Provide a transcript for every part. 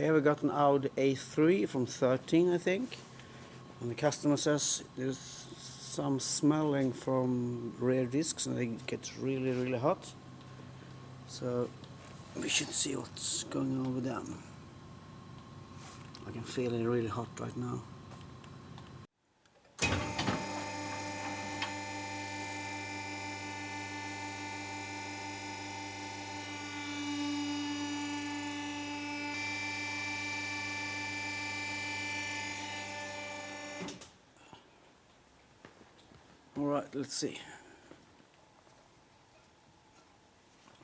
Here we got an Audi A3 from 13, I think, and the customer says there's some smelling from rear discs and they get really hot, so we should see what's going on with them. I can feel it really hot right now. Alright, let's see.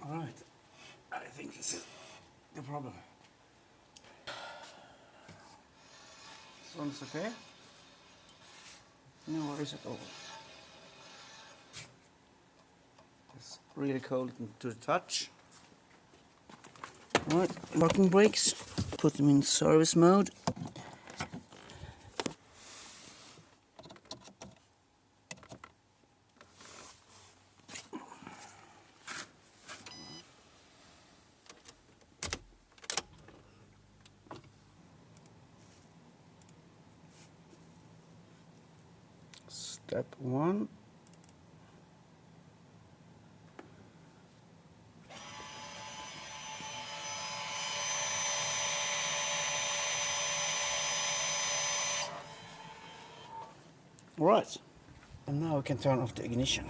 Alright, I think this is the problem. This one's okay. No worries at all. It's really cold to the touch. Alright, parking brakes. Put them in service mode. Step 1. Alright, and now we can turn off the ignition.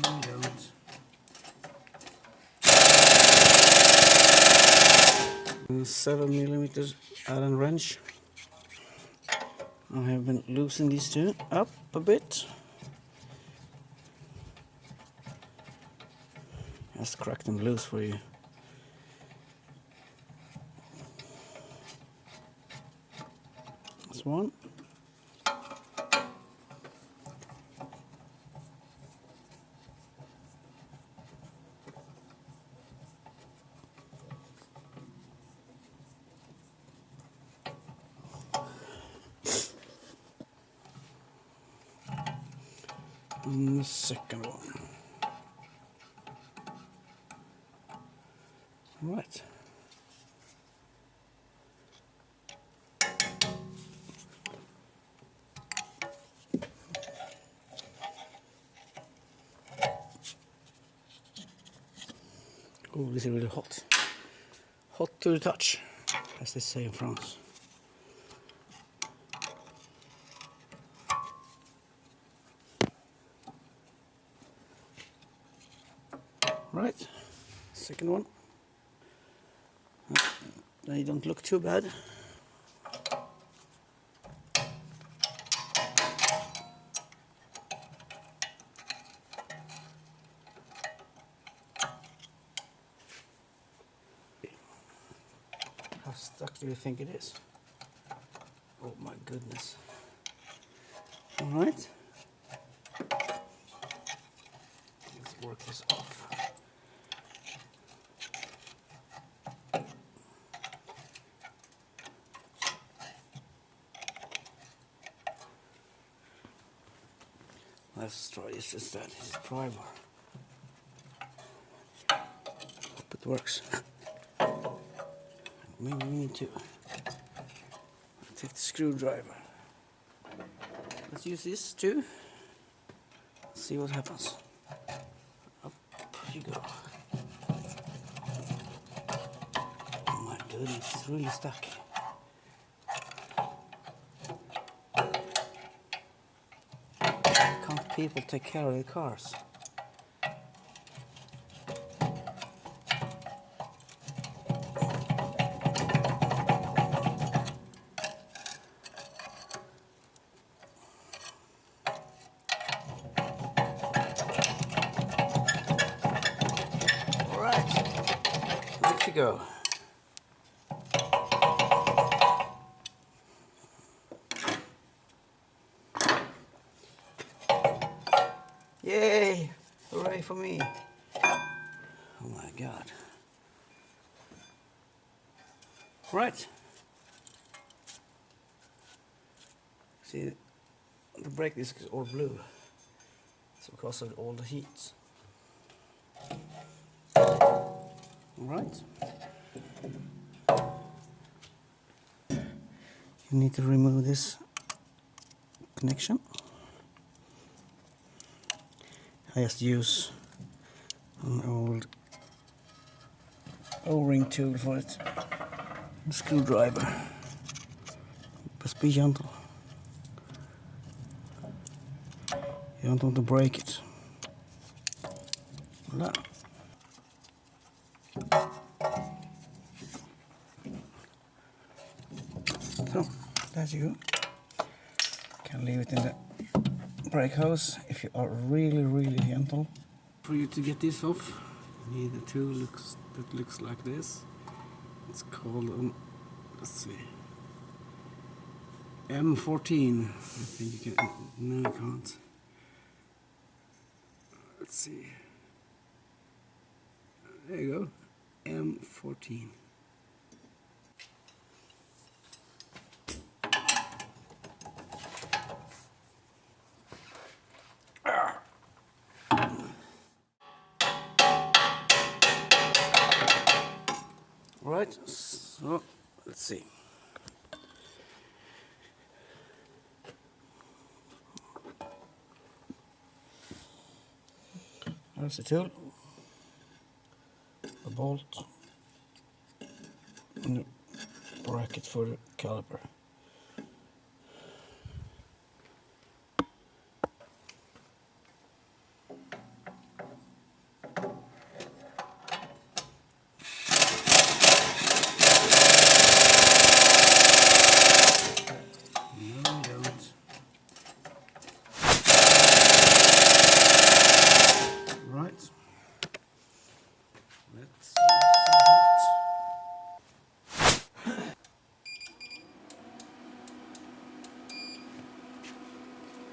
No, we don't. 7mm Allen wrench. I have been loosening these two up a bit. Just crack them loose for you. That's one. And the second one. Right. Oh, this is really hot. Hot to the touch, as they say in France. Right, second one. They don't look too bad. How stuck do you think it is? Oh my goodness. Alright. Let's work this off. Let's try this instead. This is primer. Hope it works. Maybe we need to take the screwdriver. Let's use this too. See what happens. Up you go. Oh my goodness, it's really stuck. Can't people take care of their cars? you go. Yay! Hooray for me! Oh my god. Right. See, the brake disc is all blue. It's because of all the heat. Alright. You need to remove this connection. I just use an old O-ring tool for it. A screwdriver. Just be gentle. You don't want to break it. Voila. So, there you go. Can leave it in the brake hose if you are really gentle. For you to get this off, you need a tool that looks like this. It's called, let's see, M14. I think you can, no you can't. Let's see. There you go, M14. Right, so let's see. There's the tool, a bolt, and a bracket for the caliper.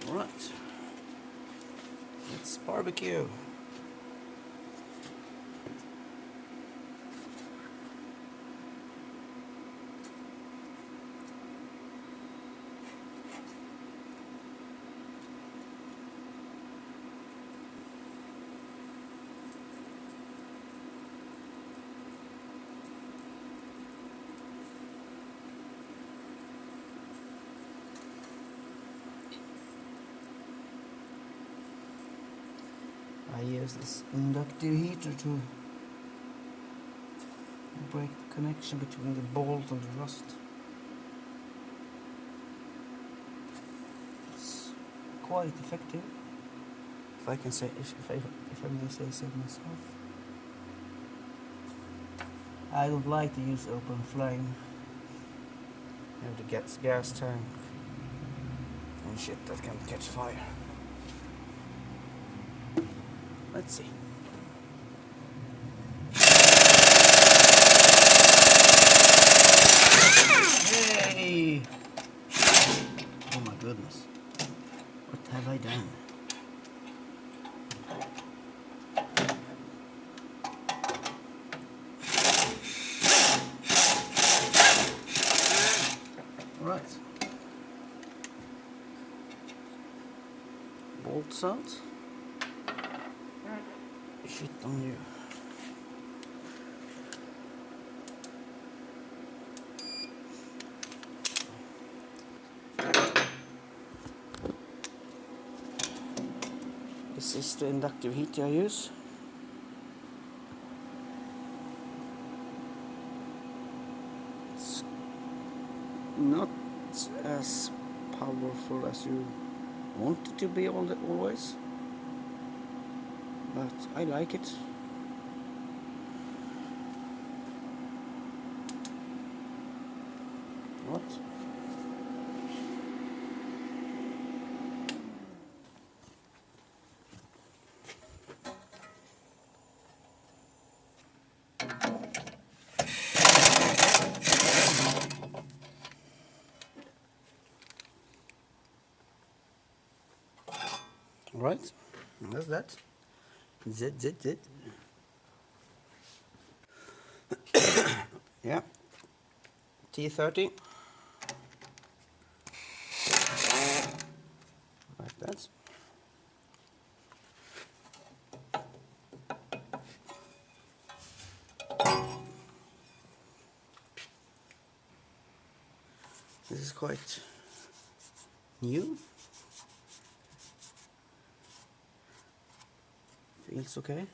Alright, let's barbecue. I use this inductive heater to break the connection between the bolt and the rust. It's quite effective, if I can say, if I may say so myself. I don't like to use open flame. You have the gas tank and shit that can catch fire. Let's see. Hey! Oh my goodness. What have I done? Right. Bolts out. Shit on you. This is the inductive heater I use. It's not as powerful as you want it to be always, but I like it. What? Right, that's that. Zit. Yeah, T30. Like that. This is quite new. Feels okay.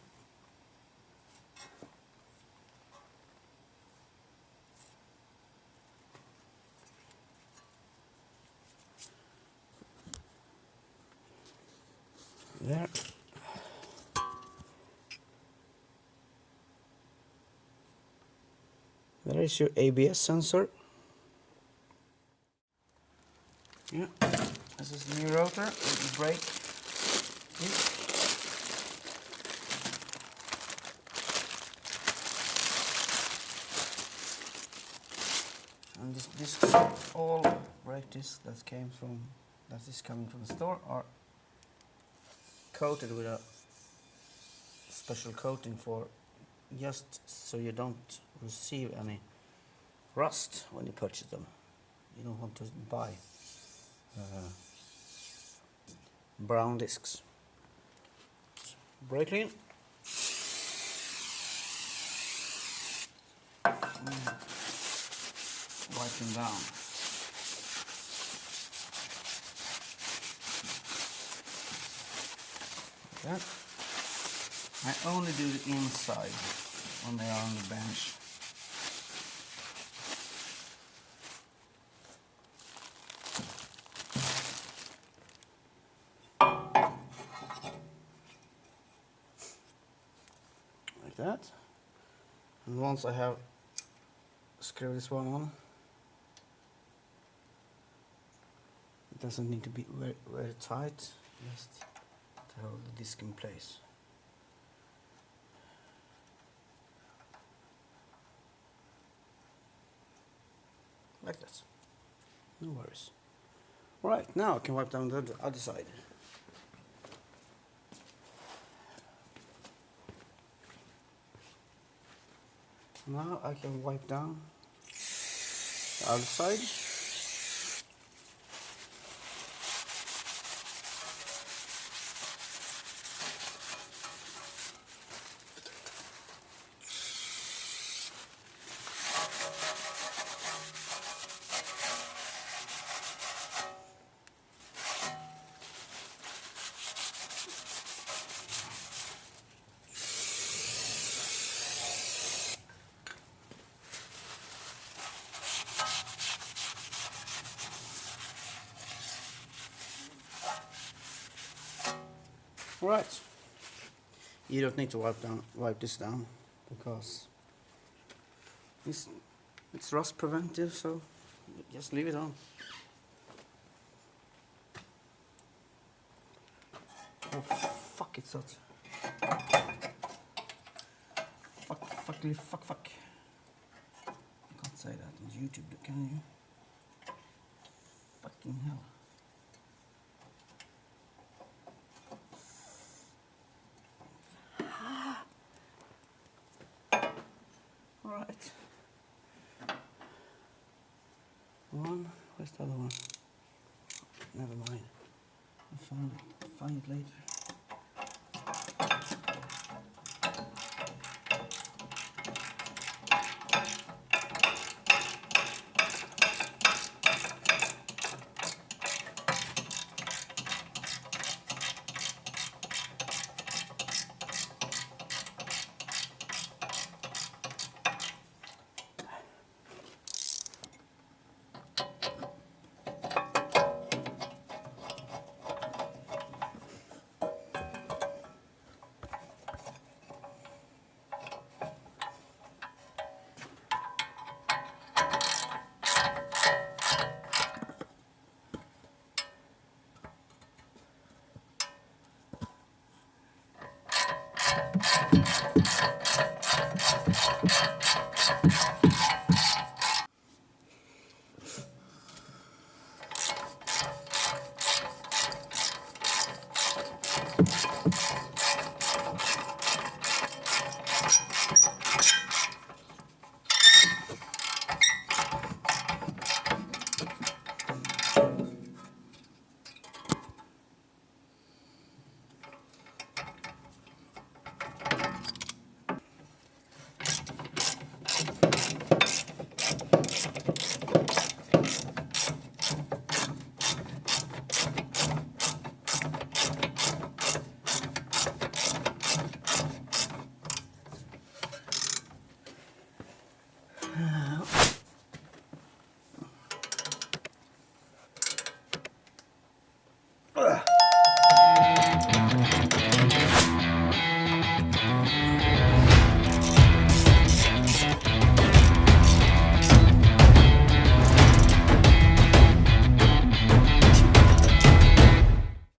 There. There is your ABS sensor. Yeah, this is the new rotor with the brake disc. And this discs, all brake discs that is coming from the store are coated with a special coating for just so you don't receive any rust when you purchase them. You don't want to buy brown discs. Brake clean. Wipe them down. Like that. I only do the inside when they are on the bench. Like that. And once I have screwed this one on, it doesn't need to be very tight, just to hold the disc in place. Like that. No worries. Right, now I can wipe down the other side. Now I can wipe down the other side. Right, you don't need to wipe this down because it's rust preventive, so just leave it on. Oh fuck, it's hot. Fuck. You can't say that on YouTube, can you? Fucking hell. Right. One, where's the other one? Never mind. I'll find it later.